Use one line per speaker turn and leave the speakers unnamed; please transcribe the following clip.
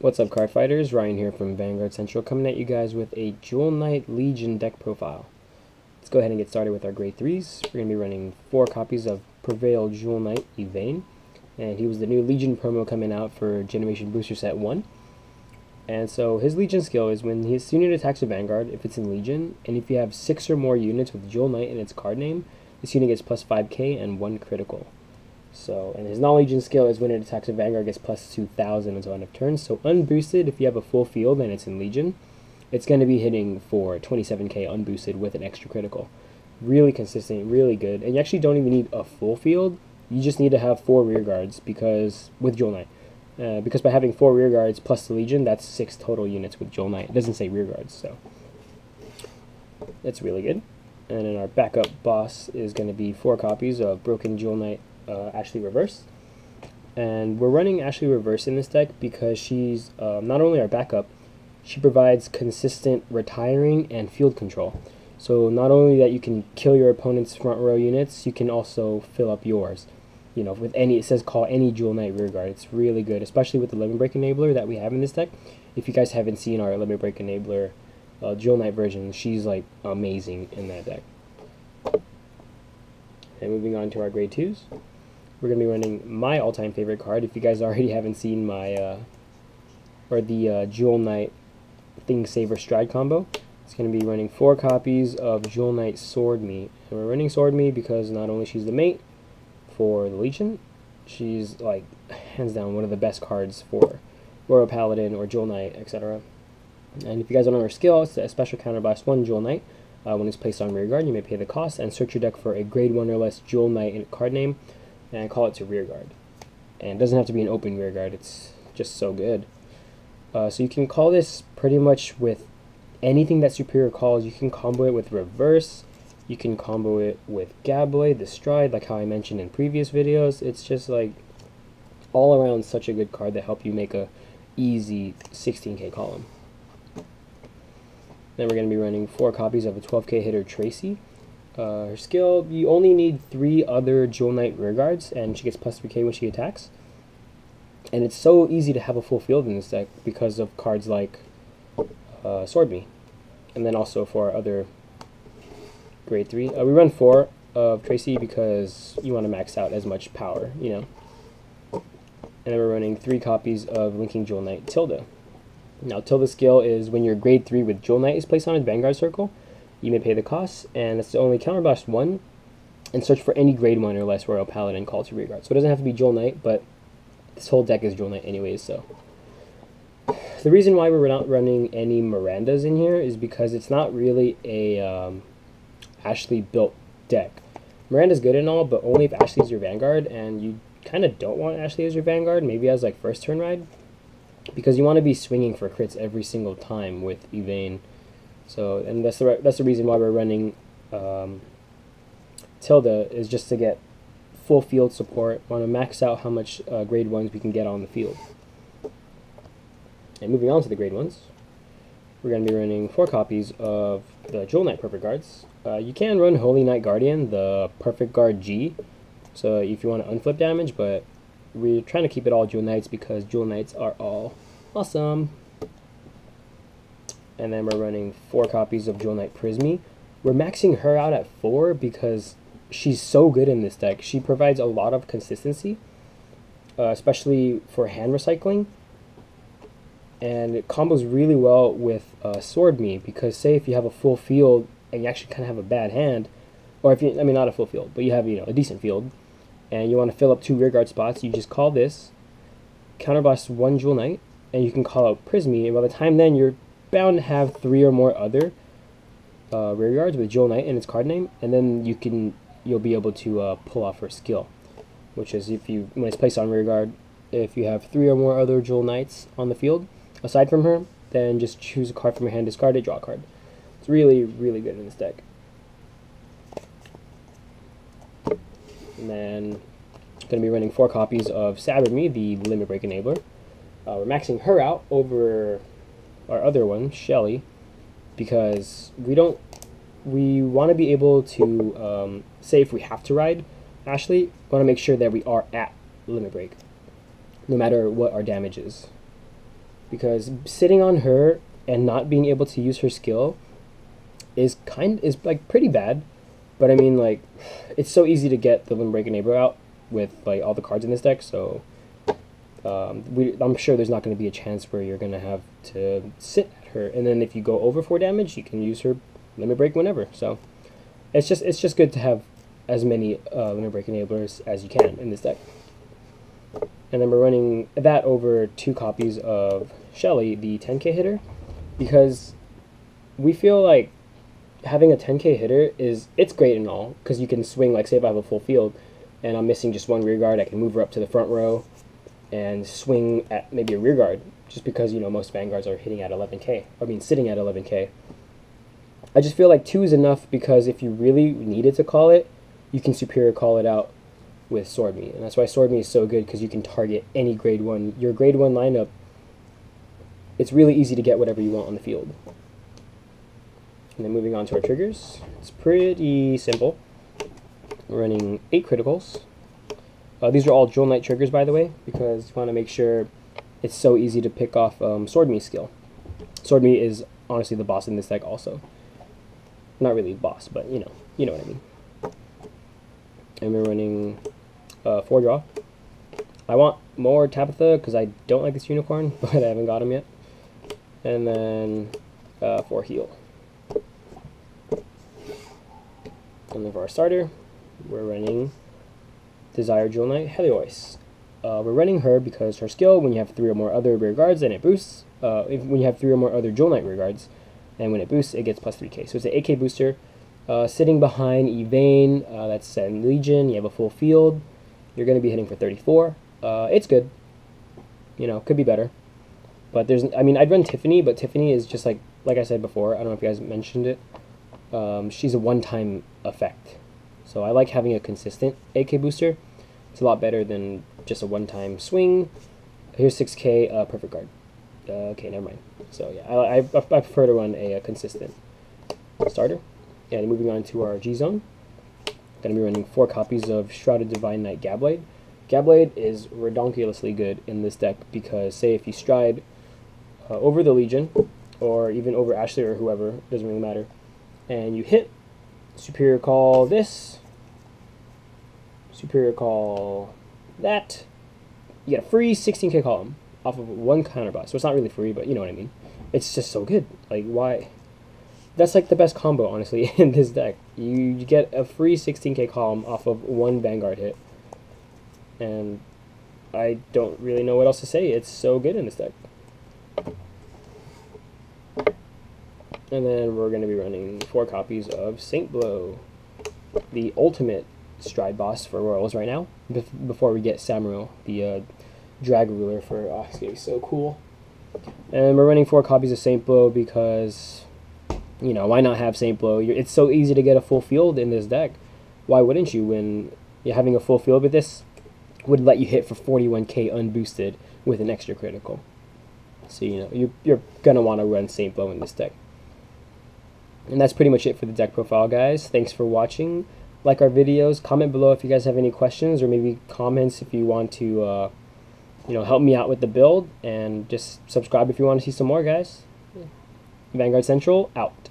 What's up, Cardfighters? Ryan here from Vanguard Central, coming at you guys with a Jewel Knight Legion deck profile. Let's go ahead and get started with our grade 3s. We're going to be running 4 copies of Prevail Jewel Knight Evane, and he was the new Legion promo coming out for Generation Booster Set 1. And so his Legion skill is when his unit attacks a Vanguard, if it's in Legion, and if you have 6 or more units with Jewel Knight in its card name, this unit gets plus 5k and 1 critical. So, and his non-Legion skill is when it attacks a Vanguard, gets plus 2,000 until end of turn. So unboosted, if you have a full field and it's in Legion, it's going to be hitting for 27k unboosted with an extra critical. Really consistent, really good. And you actually don't even need a full field. You just need to have 4 rear guards because with Jewel Knight. Because by having 4 rear guards plus the Legion, that's 6 total units with Jewel Knight. It doesn't say rear guards, so that's really good. And then our backup boss is going to be 4 copies of Broken Jewel Knight Ashley Reverse. And we're running Ashley Reverse in this deck because she's not only our backup, she provides consistent retiring and field control. So not only that you can kill your opponent's front row units, you can also fill up yours. You know, with any, it says call any Jewel Knight rearguard. It's really good, especially with the Limit Break Enabler that we have in this deck. If you guys haven't seen our Limit Break Enabler Jewel Knight version, she's like amazing in that deck. And moving on to our grade 2s. We're going to be running my all-time favorite card. If you guys already haven't seen my, the Jewel Knight Thing Saver Stride combo, it's going to be running 4 copies of Jewel Knight Sword Me. And we're running Sword Me because not only she's the mate for the Legion, she's like hands down one of the best cards for Royal Paladin or Jewel Knight, etc. And if you guys don't know her skill, it's a special counterblast 1 Jewel Knight. When it's placed on rearguard, you may pay the cost and search your deck for a grade 1 or less Jewel Knight in card name and call it to rearguard. And it doesn't have to be an open rearguard, it's just so good. So you can call this pretty much with anything that Superior calls. You can combo it with Reverse, you can combo it with Gabblade, the Stride, like how I mentioned in previous videos. It's just like all around such a good card that help you make a easy 16k column. Then we're going to be running 4 copies of a 12k hitter Tracy. Her skill, you only need 3 other Jewel Knight rearguards, and she gets plus 3k when she attacks. And it's so easy to have a full field in this deck because of cards like Sword Me. And then also for our other grade 3. We run 4 of Tracy because you want to max out as much power, you know. And then we're running 3 copies of Linking Jewel Knight Tilda. Now, Tilda's skill is when your grade 3 with Jewel Knight is placed on its Vanguard circle, you may pay the cost, and it's only counterblast 1, and search for any grade 1 or less Royal Paladin call to rearguard. So it doesn't have to be Jewel Knight, but this whole deck is Jewel Knight anyways, so. The reason why we're not running any Mirandas in here is because it's not really a Ashley built deck. Miranda's good and all, but only if Ashley's your Vanguard, and you kind of don't want Ashley as your Vanguard, maybe as like first turn ride, because you want to be swinging for crits every single time with Evane. So, and that's the reason why we're running Tilda, is just to get full field support. Want to max out how much grade 1s we can get on the field. And moving on to the grade 1s, we're going to be running 4 copies of the Jewel Knight Perfect Guards. You can run Holy Knight Guardian, the Perfect Guard G, so if you want to unflip damage, but we're trying to keep it all Jewel Knights because Jewel Knights are all awesome. And then we're running 4 copies of Jewel Knight Prismy. We're maxing her out at 4 because she's so good in this deck. She provides a lot of consistency, especially for hand recycling. And it combos really well with Sword Me, because say if you have a full field and you actually kind of have a bad hand, or if you, I mean not a full field, but you have, you know, a decent field, and you want to fill up 2 rearguard spots, you just call this, counterblast 1 Jewel Knight, and you can call out Prismy, and by the time then you're bound to have 3 or more other rearguards with Jewel Knight in its card name, and then you'll be able to pull off her skill, which is when it's placed on rearguard, if you have 3 or more other Jewel Knights on the field aside from her, then just choose a card from your hand, discard it, draw a card. It's really, really good in this deck. And then going to be running 4 copies of Saber Me, the Limit Break Enabler. We're maxing her out over our other one, Shelly, because we want to be able to say if we have to ride Ashley, we want to make sure that we are at Limit Break, no matter what our damage is. because sitting on her and not being able to use her skill is like pretty bad. But I mean, like, it's so easy to get the Limb Break Enabler out with like all the cards in this deck, so I'm sure there's not going to be a chance where you're going to have to sit at her, and then if you go over 4 damage, you can use her Limit Break whenever. So it's just good to have as many Limit Break Enablers as you can in this deck. And then we're running that over 2 copies of Shelly, the 10k hitter, because we feel like having a 10k hitter it's great and all, because you can swing, like say if I have a full field and I'm missing just 1 rear guard, I can move her up to the front row and swing at maybe a rear guard, just because, you know, most Vanguards are hitting at 11k, I mean sitting at 11k. I just feel like 2 is enough, because if you really needed to call it, you can superior call it out with Sword Me, and that's why Sword Me is so good, because you can target any grade 1, your grade 1 lineup. It's really easy to get whatever you want on the field. And then moving on to our triggers, it's pretty simple. We're running 8 criticals. These are all Jewel Knight triggers, by the way, because you want to make sure it's so easy to pick off Sword Me skill. Sword Me is honestly the boss in this deck also. Not really the boss, but you know what I mean. And we're running 4 draw. I want more Tabitha because I don't like this unicorn, but I haven't got him yet. And then 4 heal. And then for our starter, we're running Desire Jewel Knight Helios. We're running her because her skill, when you have 3 or more other rear guards, then it boosts. When you have 3 or more other Jewel Knight rear guards, and when it boosts, it gets plus 3k. So it's an 8k booster. Sitting behind Evane, that's in Legion, you have a full field, you're going to be hitting for 34. It's good. You know, could be better. But I mean, I'd run Tiffany, but Tiffany is just like I said before, I don't know if you guys mentioned it, she's a one-time effect. So I like having a consistent 8k booster. It's a lot better than just a one-time swing. Here's 6k perfect guard. Okay, never mind. So yeah, I prefer to run a consistent starter. And moving on to our G-Zone, going to be running 4 copies of Shrouded Divine Knight Gabblade. Gabblade is redonkulously good in this deck, because say if you stride over the Legion, or even over Ashley or whoever, doesn't really matter, and you hit, superior call this, superior call that, you get a free 16k column off of 1 counterblast. So it's not really free, but you know what I mean. It's just so good. Like, why? That's like the best combo, honestly, in this deck. You get a free 16k column off of 1 Vanguard hit. And I don't really know what else to say. It's so good in this deck. And then we're going to be running 4 copies of Saint Blow, the ultimate stride boss for Royals right now, before we get Samuro, the drag ruler for, it's going to be so cool. And we're running 4 copies of Saint Blow because, you know, why not have Saint Blow? It's so easy to get a full field in this deck. Why wouldn't you, when you're having a full field with this would let you hit for 41k unboosted with an extra critical. So, you know, you're going to want to run Saint Blow in this deck. And that's pretty much it for the deck profile, guys. Thanks for watching. Like our videos. Comment below if you guys have any questions, or maybe comments if you want to, you know, help me out with the build. And just subscribe if you want to see some more, guys. Vanguard Central, out.